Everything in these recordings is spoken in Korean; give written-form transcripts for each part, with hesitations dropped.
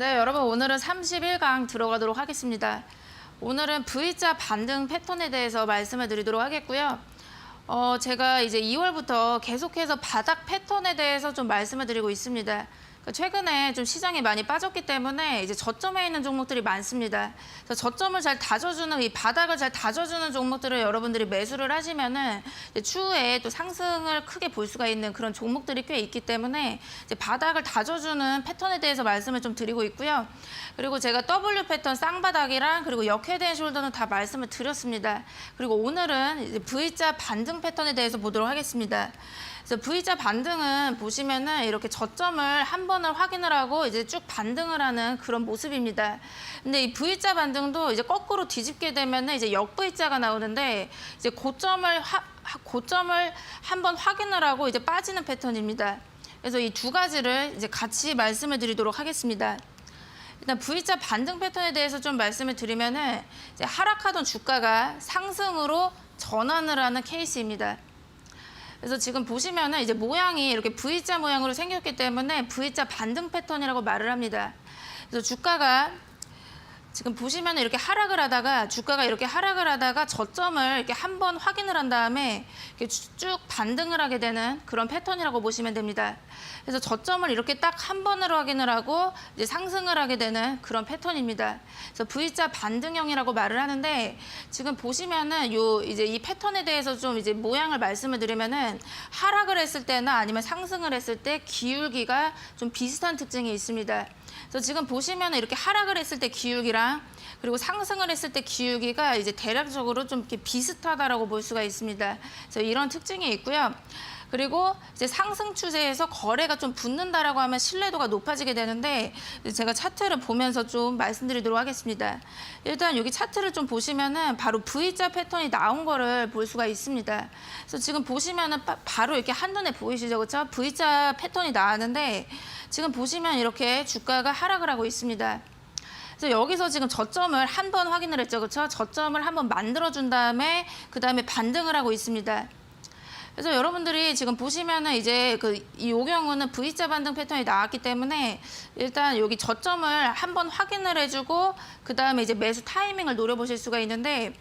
네, 여러분 오늘은 31강 들어가도록 하겠습니다. 오늘은 V자 반등 패턴에 대해서 말씀을 드리도록 하겠고요. 제가 이제 2월부터 계속해서 바닥 패턴에 대해서 좀 말씀을 드리고 있습니다. 최근에 좀 시장이 많이 빠졌기 때문에 이제 저점에 있는 종목들이 많습니다. 그래서 저점을 잘 다져주는 이 바닥을 잘 다져주는 종목들을 여러분들이 매수를 하시면은 이제 추후에 또 상승을 크게 볼 수가 있는 그런 종목들이 꽤 있기 때문에 이제 바닥을 다져주는 패턴에 대해서 말씀을 좀 드리고 있고요. 그리고 제가 W 패턴 쌍바닥이랑 그리고 역헤드앤 숄더는 다 말씀을 드렸습니다. 그리고 오늘은 이제 V자 반등 패턴에 대해서 보도록 하겠습니다. 그래서 V자 반등은 보시면은 이렇게 저점을 한 번을 확인을 하고 이제 쭉 반등을 하는 그런 모습입니다. 근데 이 V자 반등도 이제 거꾸로 뒤집게 되면은 이제 역V자가 나오는데 이제 고점을 한 번 확인을 하고 이제 빠지는 패턴입니다. 그래서 이 두 가지를 이제 같이 말씀을 드리도록 하겠습니다. 일단 V자 반등 패턴에 대해서 좀 말씀을 드리면은 이제 하락하던 주가가 상승으로 전환을 하는 케이스입니다. 그래서 지금 보시면은 이제 모양이 이렇게 V자 모양으로 생겼기 때문에 V자 반등 패턴이라고 말을 합니다. 그래서 주가가 지금 보시면 이렇게 하락을 하다가 주가가 이렇게 하락을 하다가 저점을 이렇게 한번 확인을 한 다음에 이렇게 쭉 반등을 하게 되는 그런 패턴이라고 보시면 됩니다. 그래서 저점을 이렇게 딱 한 번으로 확인을 하고 이제 상승을 하게 되는 그런 패턴입니다. 그래서 V자 반등형이라고 말을 하는데 지금 보시면은 이제 이 패턴에 대해서 좀 이제 모양을 말씀을 드리면은 하락을 했을 때나 아니면 상승을 했을 때 기울기가 좀 비슷한 특징이 있습니다. 그래서 지금 보시면 이렇게 하락을 했을 때 기울기랑 그리고 상승을 했을 때 기울기가 이제 대략적으로 좀 이렇게 비슷하다라고 볼 수가 있습니다. 그래서 이런 특징이 있고요. 그리고 이제 상승 추세에서 거래가 좀 붙는다라고 하면 신뢰도가 높아지게 되는데 제가 차트를 보면서 좀 말씀드리도록 하겠습니다. 일단 여기 차트를 좀 보시면은 바로 V자 패턴이 나온 거를 볼 수가 있습니다. 그래서 지금 보시면은 바로 이렇게 한눈에 보이시죠, 그렇죠? V자 패턴이 나왔는데 지금 보시면 이렇게 주가가 하락을 하고 있습니다. 그래서 여기서 지금 저점을 한 번 확인을 했죠, 그렇죠? 저점을 한번 만들어준 다음에 그 다음에 반등을 하고 있습니다. 그래서 여러분들이 지금 보시면은 이제 이 경우는 V자 반등 패턴이 나왔기 때문에 일단 여기 저점을 한번 확인을 해주고 그 다음에 이제 매수 타이밍을 노려보실 수가 있는데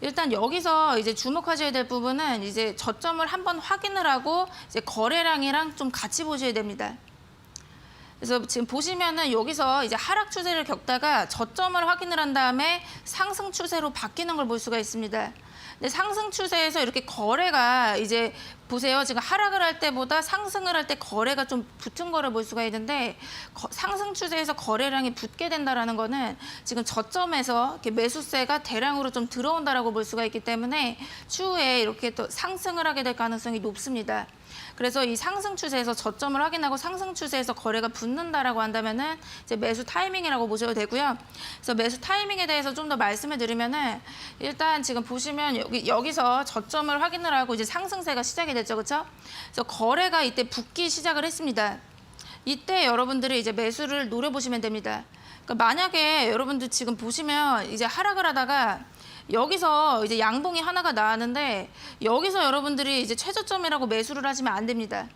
일단 여기서 이제 주목하셔야 될 부분은 이제 저점을 한번 확인을 하고 이제 거래량이랑 좀 같이 보셔야 됩니다. 그래서 지금 보시면은 여기서 이제 하락 추세를 겪다가 저점을 확인을 한 다음에 상승 추세로 바뀌는 걸 볼 수가 있습니다. 근데 상승 추세에서 이렇게 거래가 이제 보세요. 지금 하락을 할 때보다 상승을 할 때 거래가 좀 붙은 거를 볼 수가 있는데 상승 추세에서 거래량이 붙게 된다라는 거는 지금 저점에서 이렇게 매수세가 대량으로 좀 들어온다라고 볼 수가 있기 때문에 추후에 이렇게 또 상승을 하게 될 가능성이 높습니다. 그래서 이 상승 추세에서 저점을 확인하고 상승 추세에서 거래가 붙는다라고 한다면은 이제 매수 타이밍이라고 보셔도 되고요. 그래서 매수 타이밍에 대해서 좀 더 말씀을 드리면은 일단 지금 보시면 여기서 저점을 확인을 하고 이제 상승세가 시작이 됐죠, 그렇죠? 그래서 거래가 이때 붙기 시작을 했습니다. 이때 여러분들이 이제 매수를 노려보시면 됩니다. 그러니까 만약에 여러분들 지금 보시면 이제 하락을 하다가 여기서 이제 양봉이 하나가 나왔는데 여기서 여러분들이 이제 최저점이라고 매수를 하시면 안 됩니다.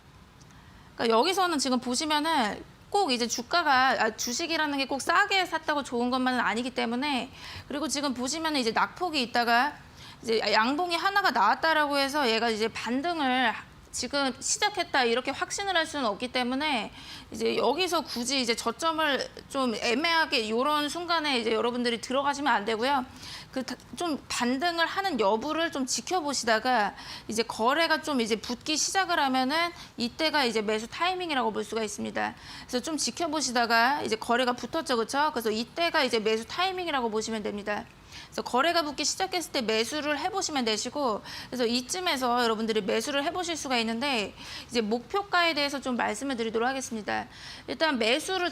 그러니까 여기서는 지금 보시면은 꼭 이제 주식이라는 게 꼭 싸게 샀다고 좋은 것만은 아니기 때문에 그리고 지금 보시면은 이제 낙폭이 있다가 이제 양봉이 하나가 나왔다라고 해서 얘가 이제 반등을 지금 시작했다 이렇게 확신을 할 수는 없기 때문에 이제 여기서 굳이 이제 저점을 좀 애매하게 이런 순간에 이제 여러분들이 들어가시면 안 되고요. 좀 반등을 하는 여부를 좀 지켜보시다가 이제 거래가 좀 이제 붙기 시작을 하면은 이때가 이제 매수 타이밍이라고 볼 수가 있습니다. 그래서 좀 지켜보시다가 이제 거래가 붙었죠, 그렇죠? 그래서 이때가 이제 매수 타이밍이라고 보시면 됩니다. 그래서 거래가 붙기 시작했을 때 매수를 해보시면 되시고 그래서 이쯤에서 여러분들이 매수를 해보실 수가 있는데 이제 목표가에 대해서 좀 말씀을 드리도록 하겠습니다. 일단 매수를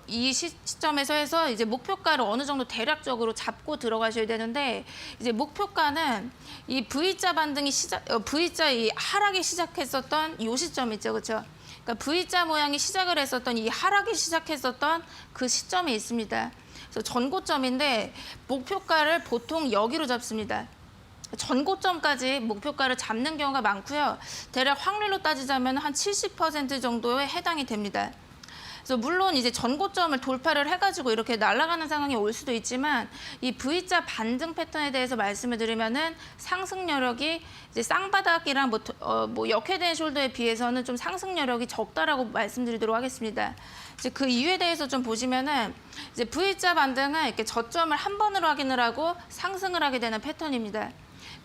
이 시점에서 해서 이제 목표가를 어느 정도 대략적으로 잡고 들어가셔야 되는데 이제 목표가는 이 V자 반등이 V자 이 하락이 시작했었던 이 시점 있죠, 그렇죠? 그러니까 V자 모양이 시작을 했었던 이 하락이 시작했었던 그 시점이 있습니다. 그래서 전고점인데 목표가를 보통 여기로 잡습니다. 전고점까지 목표가를 잡는 경우가 많고요. 대략 확률로 따지자면 한 70% 정도에 해당이 됩니다. 그래서 물론 이제 전고점을 돌파를 해가지고 이렇게 날아가는 상황이 올 수도 있지만 이 V자 반등 패턴에 대해서 말씀을 드리면은 상승 여력이 이제 쌍바닥이랑 뭐 역회된 숄더에 비해서는 좀 상승 여력이 적다라고 말씀드리도록 하겠습니다. 이제 그 이유에 대해서 좀 보시면은 이제 V자 반등은 이렇게 저점을 한 번으로 확인을 하고 상승을 하게 되는 패턴입니다.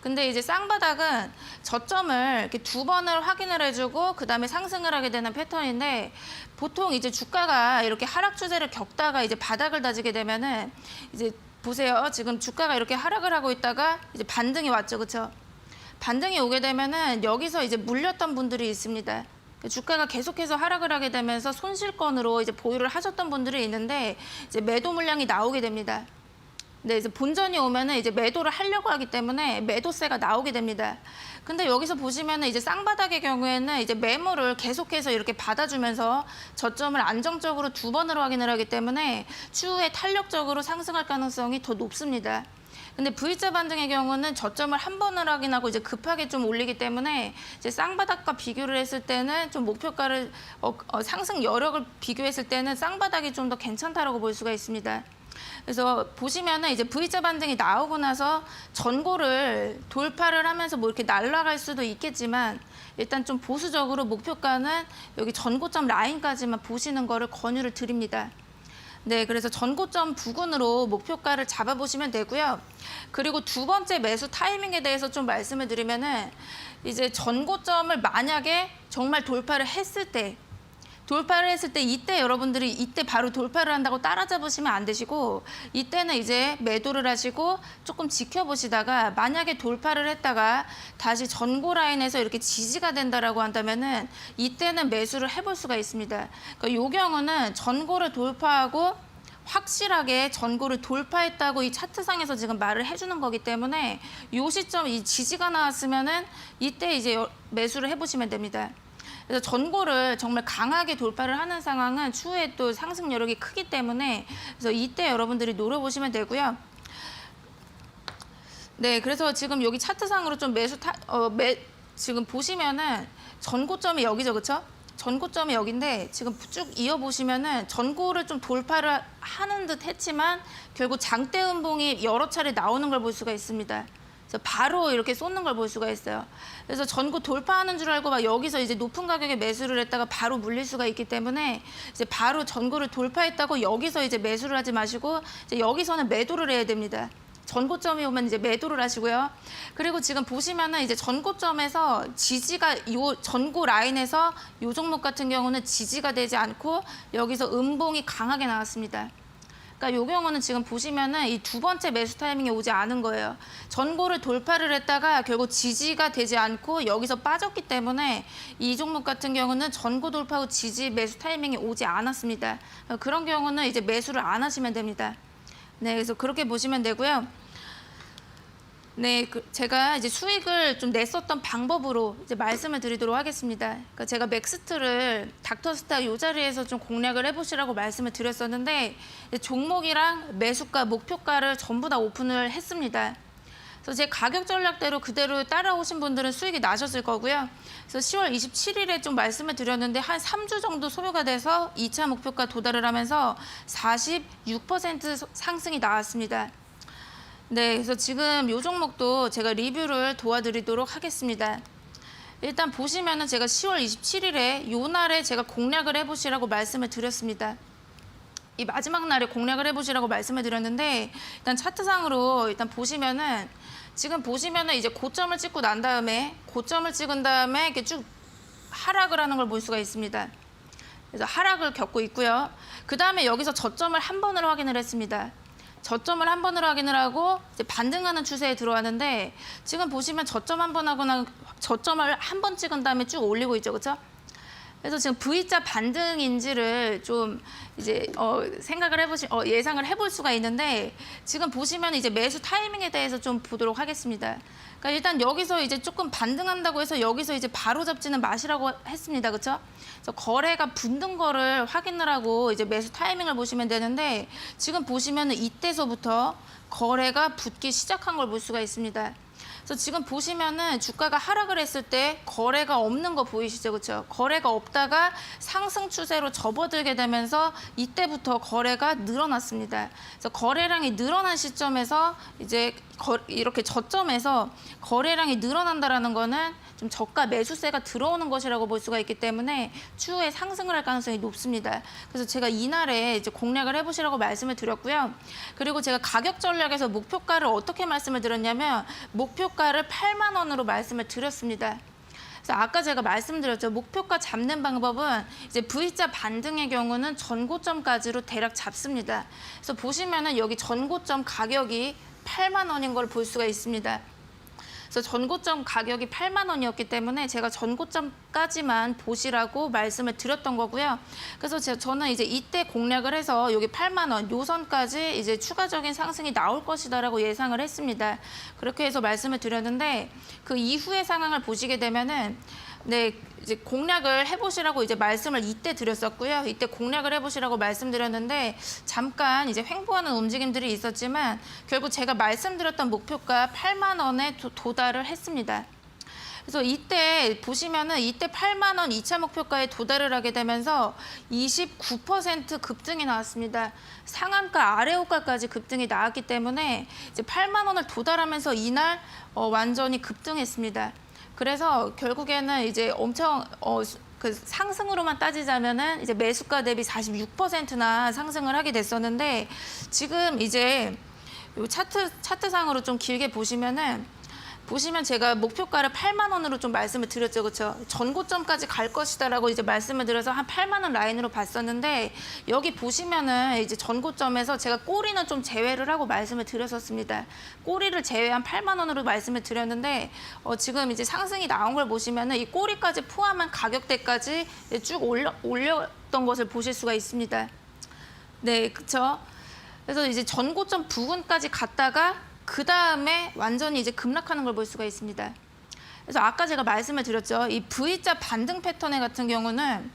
근데 이제 쌍바닥은 저점을 이렇게 두 번을 확인을 해주고 그다음에 상승을 하게 되는 패턴인데 보통 이제 주가가 이렇게 하락 추세를 겪다가 이제 바닥을 다지게 되면은 이제 보세요. 지금 주가가 이렇게 하락을 하고 있다가 이제 반등이 왔죠. 그렇죠? 반등이 오게 되면은 여기서 이제 물렸던 분들이 있습니다. 주가가 계속해서 하락을 하게 되면서 손실권으로 이제 보유를 하셨던 분들이 있는데 이제 매도 물량이 나오게 됩니다. 네, 이제 본전이 오면은 이제 매도를 하려고 하기 때문에 매도세가 나오게 됩니다. 근데 여기서 보시면은 이제 쌍바닥의 경우에는 이제 매물을 계속해서 이렇게 받아주면서 저점을 안정적으로 두 번으로 확인을 하기 때문에 추후에 탄력적으로 상승할 가능성이 더 높습니다. 근데 V자 반등의 경우는 저점을 한 번을 확인하고 이제 급하게 좀 올리기 때문에 이제 쌍바닥과 비교를 했을 때는 좀 목표가를 상승 여력을 비교했을 때는 쌍바닥이 좀 더 괜찮다라고 볼 수가 있습니다. 그래서 보시면은 이제 V자 반등이 나오고 나서 전고를 돌파를 하면서 뭐 이렇게 날아갈 수도 있겠지만 일단 좀 보수적으로 목표가는 여기 전고점 라인까지만 보시는 거를 권유를 드립니다. 네, 그래서 전고점 부근으로 목표가를 잡아보시면 되고요. 그리고 두 번째 매수 타이밍에 대해서 좀 말씀을 드리면은 이제 전고점을 만약에 정말 돌파를 했을 때 이때 여러분들이 이때 바로 돌파를 한다고 따라잡으시면 안 되시고 이때는 이제 매도를 하시고 조금 지켜보시다가 만약에 돌파를 했다가 다시 전고 라인에서 이렇게 지지가 된다라고 한다면은 이때는 매수를 해볼 수가 있습니다. 그러니까 이 경우는 전고를 돌파하고 확실하게 전고를 돌파했다고 이 차트상에서 지금 말을 해주는 거기 때문에 이 시점 이 지지가 나왔으면은 이때 이제 매수를 해보시면 됩니다. 그래서 전고를 정말 강하게 돌파를 하는 상황은 추후에 또 상승 여력이 크기 때문에 그래서 이때 여러분들이 노려보시면 되고요. 네, 그래서 지금 여기 차트상으로 좀 지금 보시면은 전고점이 여기죠, 그렇죠? 전고점이 여기인데 지금 쭉 이어보시면은 전고를 좀 돌파를 하는 듯 했지만 결국 장대 음봉이 여러 차례 나오는 걸 볼 수가 있습니다. 그래서 바로 이렇게 쏟는 걸 볼 수가 있어요. 그래서 전고 돌파하는 줄 알고 막 여기서 이제 높은 가격에 매수를 했다가 바로 물릴 수가 있기 때문에 이제 바로 전고를 돌파했다고 여기서 이제 매수를 하지 마시고 이제 여기서는 매도를 해야 됩니다. 전고점이 오면 이제 매도를 하시고요. 그리고 지금 보시면은 이제 전고점에서 지지가 요 전고 라인에서 요 종목 같은 경우는 지지가 되지 않고 여기서 음봉이 강하게 나왔습니다. 그러니까 이 경우는 지금 보시면은 이 두 번째 매수 타이밍에 오지 않은 거예요. 전고를 돌파를 했다가 결국 지지가 되지 않고 여기서 빠졌기 때문에 이 종목 같은 경우는 전고 돌파 후 지지 매수 타이밍이 오지 않았습니다. 그런 경우는 이제 매수를 안 하시면 됩니다. 네, 그래서 그렇게 보시면 되고요. 네, 제가 이제 수익을 좀 냈었던 방법으로 이제 말씀을 드리도록 하겠습니다. 그러니까 제가 맥스트를 닥터스타 이 자리에서 좀 공략을 해보시라고 말씀을 드렸었는데 종목이랑 매수가, 목표가를 전부 다 오픈을 했습니다. 그래서 제 가격 전략대로 그대로 따라오신 분들은 수익이 나셨을 거고요. 그래서 10월 27일에 좀 말씀을 드렸는데 한 3주 정도 소요가 돼서 2차 목표가 도달을 하면서 46% 상승이 나왔습니다. 네, 그래서 지금 이 종목도 제가 리뷰를 도와드리도록 하겠습니다. 일단 보시면은 제가 10월 27일에 요 날에 제가 공략을 해보시라고 말씀을 드렸습니다. 이 마지막 날에 공략을 해보시라고 말씀을 드렸는데 일단 차트상으로 일단 보시면은 지금 보시면은 이제 고점을 찍고 난 다음에 고점을 찍은 다음에 이렇게 쭉 하락을 하는 걸 볼 수가 있습니다. 그래서 하락을 겪고 있고요. 그 다음에 여기서 저점을 한 번을 확인을 했습니다. 저점을 한 번으로 확인을 하고 이제 반등하는 추세에 들어왔는데 지금 보시면 저점 한 번 하거나 저점을 한 번 찍은 다음에 쭉 올리고 있죠, 그렇죠? 그래서 지금 V자 반등인지를 좀 이제 예상을 해볼 수가 있는데 지금 보시면 이제 매수 타이밍에 대해서 좀 보도록 하겠습니다. 그러니까 일단 여기서 이제 조금 반등한다고 해서 여기서 이제 바로 잡지는 마시라고 했습니다, 그렇죠? 그래서 거래가 붙는 거를 확인을 하고 이제 매수 타이밍을 보시면 되는데 지금 보시면은 이때서부터 거래가 붙기 시작한 걸 볼 수가 있습니다. 그래서 지금 보시면은 주가가 하락을 했을 때 거래가 없는 거 보이시죠? 그렇죠? 거래가 없다가 상승 추세로 접어들게 되면서 이때부터 거래가 늘어났습니다. 그래서 거래량이 늘어난 시점에서 이제 이렇게 저점에서 거래량이 늘어난다라는 거는 좀 저가 매수세가 들어오는 것이라고 볼 수가 있기 때문에 추후에 상승을 할 가능성이 높습니다. 그래서 제가 이날에 이제 공략을 해보시라고 말씀을 드렸고요. 그리고 제가 가격 전략에서 목표가를 어떻게 말씀을 드렸냐면 목표가를 8만 원으로 말씀을 드렸습니다. 그래서 아까 제가 말씀드렸죠. 목표가 잡는 방법은 이제 V자 반등의 경우는 전고점까지로 대략 잡습니다. 그래서 보시면은 여기 전고점 가격이 8만 원인 걸 볼 수가 있습니다. 그래서 전고점 가격이 8만 원이었기 때문에 제가 전고점까지만 보시라고 말씀을 드렸던 거고요. 그래서 저는 이제 이때 공략을 해서 여기 8만 원 요 선까지 이제 추가적인 상승이 나올 것이다라고 예상을 했습니다. 그렇게 해서 말씀을 드렸는데 그 이후의 상황을 보시게 되면은 네, 이제 공략을 해보시라고 이제 말씀을 이때 드렸었고요. 이때 공략을 해보시라고 말씀드렸는데 잠깐 이제 횡보하는 움직임들이 있었지만 결국 제가 말씀드렸던 목표가 8만 원에 도달을 했습니다. 그래서 이때 보시면은 이때 8만 원 2차 목표가에 도달을 하게 되면서 29% 급등이 나왔습니다. 상한가 아래 호가까지 급등이 나왔기 때문에 이제 8만 원을 도달하면서 이날 완전히 급등했습니다. 그래서 결국에는 이제 엄청 그 상승으로만 따지자면은 이제 매수가 대비 46%나 상승을 하게 됐었는데 지금 이제 요 차트상으로 좀 길게 보시면 제가 목표가를 8만 원으로 좀 말씀을 드렸죠. 그렇죠? 전고점까지 갈 것이다라고 이제 말씀을 드려서 한 8만 원 라인으로 봤었는데 여기 보시면은 이제 전고점에서 제가 꼬리는 좀 제외를 하고 말씀을 드렸었습니다. 꼬리를 제외한 8만 원으로 말씀을 드렸는데 지금 이제 상승이 나온 걸 보시면은 이 꼬리까지 포함한 가격대까지 쭉 올렸던 것을 보실 수가 있습니다. 네, 그렇죠? 그래서 이제 전고점 부근까지 갔다가 그 다음에 완전히 이제 급락하는 걸 볼 수가 있습니다. 그래서 아까 제가 말씀을 드렸죠. 이 V자 반등 패턴의 같은 경우는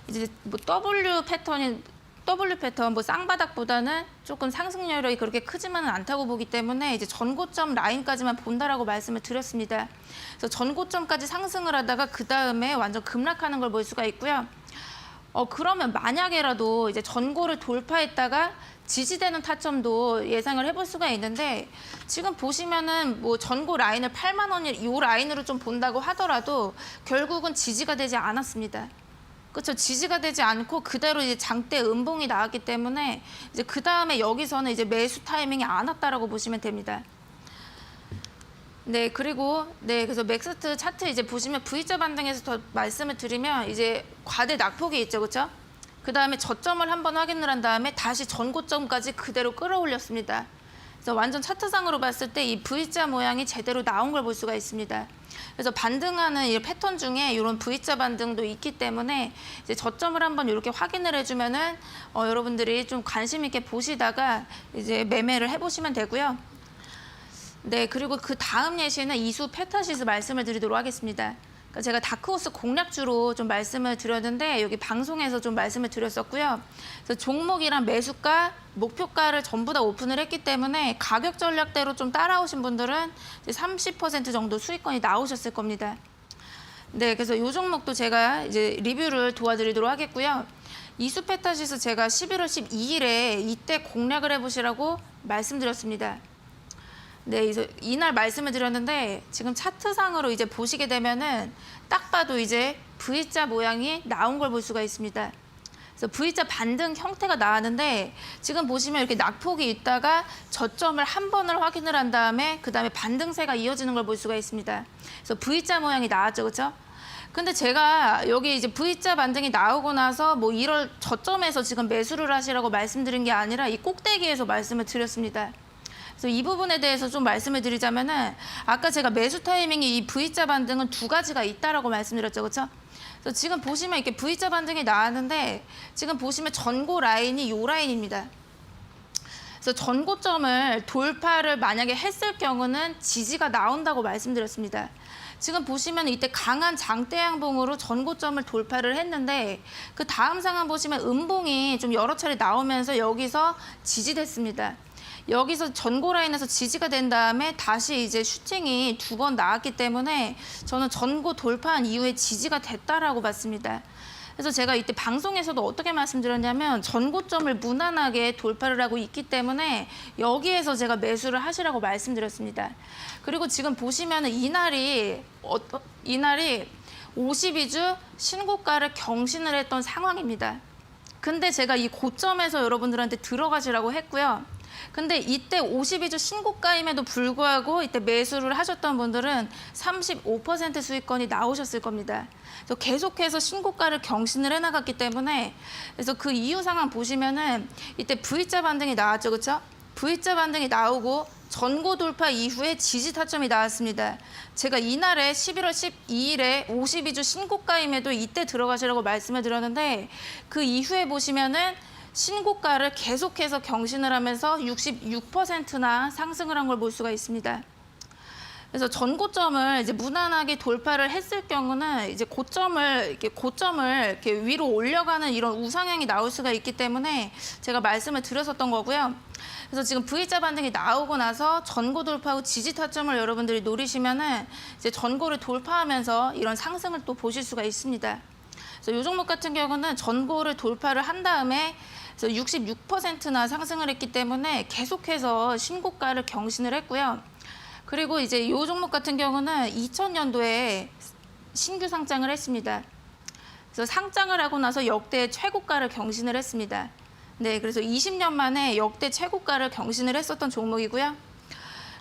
이제 뭐 W 패턴 뭐 쌍바닥보다는 조금 상승률이 그렇게 크지만은 않다고 보기 때문에 이제 전고점 라인까지만 본다라고 말씀을 드렸습니다. 그래서 전고점까지 상승을 하다가 그 다음에 완전 급락하는 걸 볼 수가 있고요. 그러면 만약에라도 이제 전고를 돌파했다가 지지되는 타점도 예상을 해볼 수가 있는데 지금 보시면은 뭐 전고 라인을 8만 원이 이 라인으로 좀 본다고 하더라도 결국은 지지가 되지 않았습니다. 그렇죠? 지지가 되지 않고 그대로 이제 장대 음봉이 나왔기 때문에 이제 그 다음에 여기서는 이제 매수 타이밍이 안 왔다라고 보시면 됩니다. 네, 그리고 그래서 맥스트 차트 이제 보시면 V자 반등에서 더 말씀을 드리면 이제 과대 낙폭이 있죠, 그렇죠? 그 다음에 저점을 한번 확인을 한 다음에 다시 전고점까지 그대로 끌어올렸습니다. 그래서 완전 차트상으로 봤을 때 이 V자 모양이 제대로 나온 걸 볼 수가 있습니다. 그래서 반등하는 이 패턴 중에 이런 V자 반등도 있기 때문에 이제 저점을 한번 이렇게 확인을 해주면은 여러분들이 좀 관심 있게 보시다가 이제 매매를 해보시면 되고요. 네, 그리고 그 다음 예시는 이수 페타시스 말씀을 드리도록 하겠습니다. 제가 다크호스 공략주로 좀 말씀을 드렸는데 여기 방송에서 좀 말씀을 드렸었고요. 그래서 종목이랑 매수가, 목표가를 전부 다 오픈을 했기 때문에 가격 전략대로 좀 따라오신 분들은 이제 30% 정도 수익권이 나오셨을 겁니다. 네, 그래서 이 종목도 제가 이제 리뷰를 도와드리도록 하겠고요. 이수페타시스 제가 11월 12일에 이때 공략을 해보시라고 말씀드렸습니다. 네, 이날 말씀을 드렸는데 지금 차트상으로 이제 보시게 되면은 딱 봐도 이제 V자 모양이 나온 걸 볼 수가 있습니다. 그래서 V자 반등 형태가 나왔는데 지금 보시면 이렇게 낙폭이 있다가 저점을 한 번을 확인을 한 다음에 그 다음에 반등세가 이어지는 걸 볼 수가 있습니다. 그래서 V자 모양이 나왔죠, 그렇죠? 근데 제가 여기 이제 V자 반등이 나오고 나서 뭐 이럴 저점에서 지금 매수를 하시라고 말씀드린 게 아니라 이 꼭대기에서 말씀을 드렸습니다. 그래서 이 부분에 대해서 좀 말씀을 드리자면은 아까 제가 매수 타이밍이 이 V자 반등은 두 가지가 있다라고 말씀드렸죠, 그렇죠? 그래서 지금 보시면 이렇게 V자 반등이 나왔는데 지금 보시면 전고 라인이 이 라인입니다. 그래서 전고점을 돌파를 만약에 했을 경우는 지지가 나온다고 말씀드렸습니다. 지금 보시면 이때 강한 장대 양봉으로 전고점을 돌파를 했는데 그 다음 상황 보시면 음봉이 좀 여러 차례 나오면서 여기서 지지됐습니다. 여기서 전고 라인에서 지지가 된 다음에 다시 이제 슈팅이 2번 나왔기 때문에 저는 전고 돌파한 이후에 지지가 됐다라고 봤습니다. 그래서 제가 이때 방송에서도 어떻게 말씀드렸냐면 전고점을 무난하게 돌파를 하고 있기 때문에 여기에서 제가 매수를 하시라고 말씀드렸습니다. 그리고 지금 보시면 이날이 52주 신고가를 경신을 했던 상황입니다. 근데 제가 이 고점에서 여러분들한테 들어가시라고 했고요. 근데 이때 52주 신고가임에도 불구하고 이때 매수를 하셨던 분들은 35% 수익권이 나오셨을 겁니다. 그래서 계속해서 신고가를 경신을 해나갔기 때문에 그래서 그 이후 상황 보시면은 이때 V자 반등이 나왔죠, 그렇죠? V자 반등이 나오고 전고 돌파 이후에 지지 타점이 나왔습니다. 제가 이날에 11월 12일에 52주 신고가임에도 이때 들어가시라고 말씀을 드렸는데 그 이후에 보시면은 신고가를 계속해서 경신을 하면서 66%나 상승을 한 걸 볼 수가 있습니다. 그래서 전고점을 이제 무난하게 돌파를 했을 경우는 이제 고점을 이렇게 위로 올려가는 이런 우상향이 나올 수가 있기 때문에 제가 말씀을 드렸었던 거고요. 그래서 지금 V자 반등이 나오고 나서 전고 돌파 후 지지 타점을 여러분들이 노리시면은 이제 전고를 돌파하면서 이런 상승을 또 보실 수가 있습니다. 그래서 이 종목 같은 경우는 전고를 돌파를 한 다음에 그래서 66%나 상승을 했기 때문에 계속해서 신고가를 경신을 했고요. 그리고 이제 이 종목 같은 경우는 2000년도에 신규 상장을 했습니다. 그래서 상장을 하고 나서 역대 최고가를 경신을 했습니다. 네, 그래서 20년 만에 역대 최고가를 경신을 했었던 종목이고요.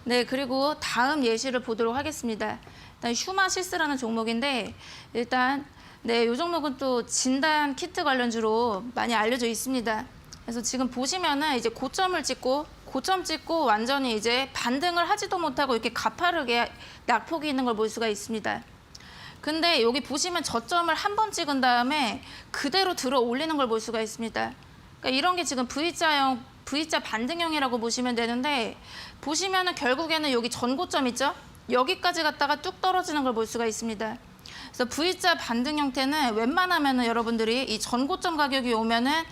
네, 그리고 다음 예시를 보도록 하겠습니다. 일단 휴마시스라는 종목인데 일단 네, 이 종목은 또 진단 키트 관련주로 많이 알려져 있습니다. 그래서 지금 보시면은 이제 고점 찍고 완전히 이제 반등을 하지도 못하고 이렇게 가파르게 낙폭이 있는 걸 볼 수가 있습니다. 근데 여기 보시면 저점을 한 번 찍은 다음에 그대로 들어 올리는 걸 볼 수가 있습니다. 그러니까 이런 게 지금 V자 반등형이라고 보시면 되는데 보시면은 결국에는 여기 전고점 있죠? 여기까지 갔다가 뚝 떨어지는 걸 볼 수가 있습니다. 그래서 V자 반등 형태는 웬만하면은 여러분들이 이 전고점 가격이 오면은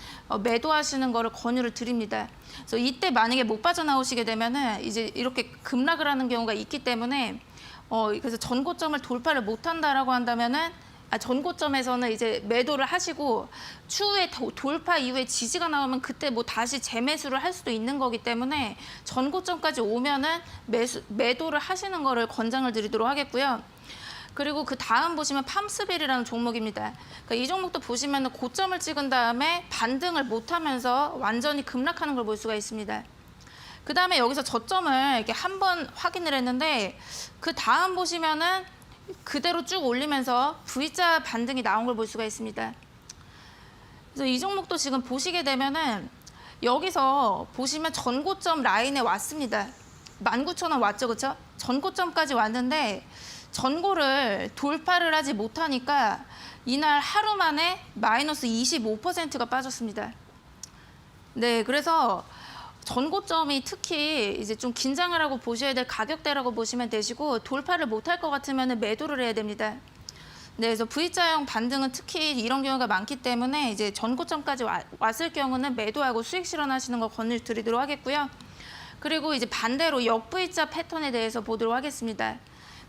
매도하시는 거를 권유를 드립니다. 그래서 이때 만약에 못 빠져나오시게 되면은 이제 이렇게 급락을 하는 경우가 있기 때문에 그래서 전고점을 돌파를 못 한다라고 한다면은 전고점에서는 이제 매도를 하시고 추후에 돌파 이후에 지지가 나오면 그때 뭐 다시 재매수를 할 수도 있는 거기 때문에 전고점까지 오면은 매도를 하시는 거를 권장을 드리도록 하겠고요. 그리고 그 다음 보시면 팜스빌이라는 종목입니다. 그러니까 이 종목도 보시면 고점을 찍은 다음에 반등을 못하면서 완전히 급락하는 걸 볼 수가 있습니다. 그 다음에 여기서 저점을 이렇게 한번 확인을 했는데 그 다음 보시면은 그대로 쭉 올리면서 V자 반등이 나온 걸 볼 수가 있습니다. 그래서 이 종목도 지금 보시게 되면은 여기서 보시면 전고점 라인에 왔습니다. 19,000원 왔죠, 그렇죠? 전고점까지 왔는데 전고를 돌파를 하지 못하니까 이날 하루 만에 마이너스 25%가 빠졌습니다. 네, 그래서 전고점이 특히 이제 좀 긴장을 하고 보셔야 될 가격대라고 보시면 되시고 돌파를 못할 것 같으면 매도를 해야 됩니다. 네, 그래서 V자형 반등은 특히 이런 경우가 많기 때문에 이제 전고점까지 왔을 경우는 매도하고 수익 실현하시는 걸 권유드리도록 하겠고요. 그리고 이제 반대로 역-V자 패턴에 대해서 보도록 하겠습니다.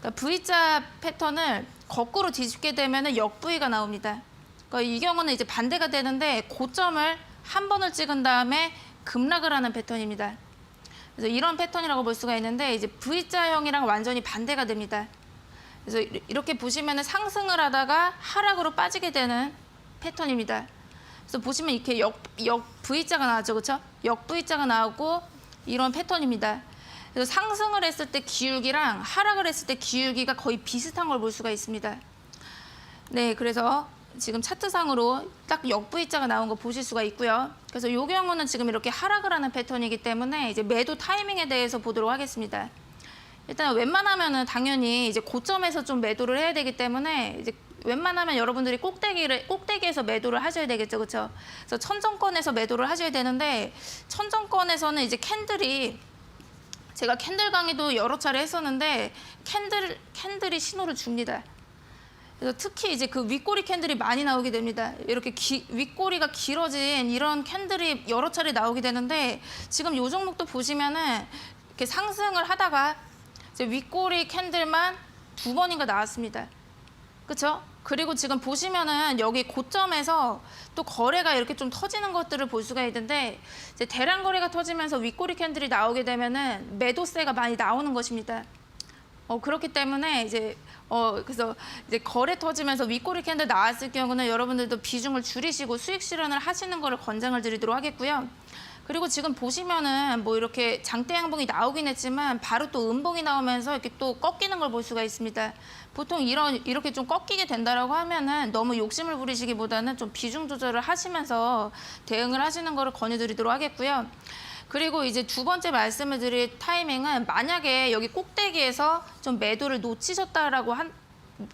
그러니까 V자 패턴을 거꾸로 뒤집게 되면 역-V가 나옵니다. 그러니까 이 경우는 이제 반대가 되는데 고점을 한 번을 찍은 다음에 급락을 하는 패턴입니다. 그래서 이런 패턴이라고 볼 수가 있는데 이제 V자형이랑 완전히 반대가 됩니다. 그래서 이렇게 보시면 상승을 하다가 하락으로 빠지게 되는 패턴입니다. 그래서 보시면 이렇게 역 V자가 나왔죠, 그렇죠? 역 V자가 나오고 이런 패턴입니다. 그래서 상승을 했을 때 기울기랑 하락을 했을 때 기울기가 거의 비슷한 걸 볼 수가 있습니다. 네, 그래서 지금 차트상으로 딱 역 V자가 나온 거 보실 수가 있고요. 그래서 이 경우는 지금 이렇게 하락을 하는 패턴이기 때문에 이제 매도 타이밍에 대해서 보도록 하겠습니다. 일단 웬만하면은 당연히 이제 고점에서 좀 매도를 해야 되기 때문에 이제 웬만하면 여러분들이 꼭대기에서 매도를 하셔야 되겠죠, 그렇죠? 그래서 천정권에서 매도를 하셔야 되는데 천정권에서는 이제 캔들이 제가 캔들 강의도 여러 차례 했었는데 캔들이 신호를 줍니다. 그래서 특히 이제 그 윗꼬리 캔들이 많이 나오게 됩니다. 이렇게 윗꼬리가 길어진 이런 캔들이 여러 차례 나오게 되는데 지금 요 종목도 보시면은 이렇게 상승을 하다가 이제 윗꼬리 캔들만 2번인가 나왔습니다. 그렇죠? 그리고 지금 보시면은 여기 고점에서 또 거래가 이렇게 좀 터지는 것들을 볼 수가 있는데 이제 대량 거래가 터지면서 윗꼬리 캔들이 나오게 되면은 매도세가 많이 나오는 것입니다. 그렇기 때문에 이제 그래서 이제 거래 터지면서 윗꼬리 캔들 나왔을 경우는 여러분들도 비중을 줄이시고 수익 실현을 하시는 거를 권장을 드리도록 하겠고요. 그리고 지금 보시면은 뭐 이렇게 장대 양봉이 나오긴 했지만 바로 또 음봉이 나오면서 이렇게 또 꺾이는 걸 볼 수가 있습니다. 보통 이렇게 좀 꺾이게 된다라고 하면은 너무 욕심을 부리시기보다는 좀 비중 조절을 하시면서 대응을 하시는 거를 권유드리도록 하겠고요. 그리고 이제 두 번째 말씀을 드릴 타이밍은 만약에 여기 꼭대기에서 좀 매도를 놓치셨다라고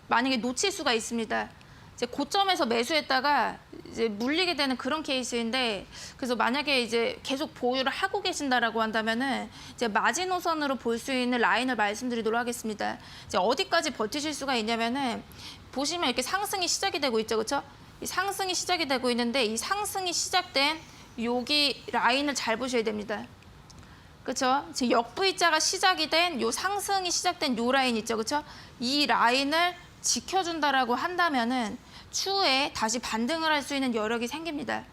만약에 놓칠 수가 있습니다. 이제 고점에서 매수했다가 이제 물리게 되는 그런 케이스인데 그래서 만약에 이제 계속 보유를 하고 계신다라고 한다면은 이제 마지노선으로 볼 수 있는 라인을 말씀드리도록 하겠습니다. 이제 어디까지 버티실 수가 있냐면은 보시면 이렇게 상승이 시작이 되고 있죠, 그렇죠? 이 상승이 시작이 되고 있는데 이 상승이 시작된 여기 라인을 잘 보셔야 됩니다. 그렇죠? 지금 역V자가 시작이 된 요 상승이 시작된 요 라인 있죠, 그렇죠? 이 라인을 지켜준다라고 한다면은 추후에 다시 반등을 할 수 있는 여력이 생깁니다.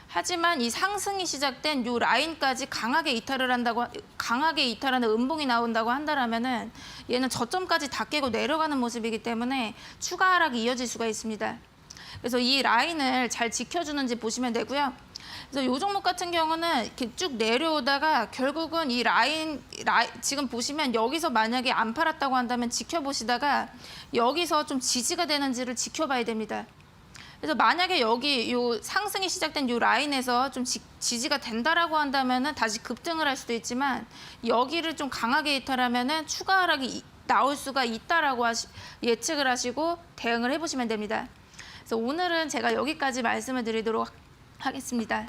하지만 이 상승이 시작된 요 라인까지 강하게 이탈하는 음봉이 나온다고 한다면은 얘는 저점까지 다 깨고 내려가는 모습이기 때문에 추가 하락이 이어질 수가 있습니다. 그래서 이 라인을 잘 지켜주는지 보시면 되고요. 그래서 요 종목 같은 경우는 이렇게 쭉 내려오다가 결국은 이 라인 지금 보시면 여기서 만약에 안 팔았다고 한다면 지켜보시다가 여기서 좀 지지가 되는지를 지켜봐야 됩니다. 그래서 만약에 여기 요 상승이 시작된 요 라인에서 좀 지지가 된다라고 한다면은 다시 급등을 할 수도 있지만 여기를 좀 강하게 이탈하면은 추가 하락이 나올 수가 있다라고 예측을 하시고 대응을 해보시면 됩니다. 그래서 오늘은 제가 여기까지 말씀을 드리도록 하겠습니다.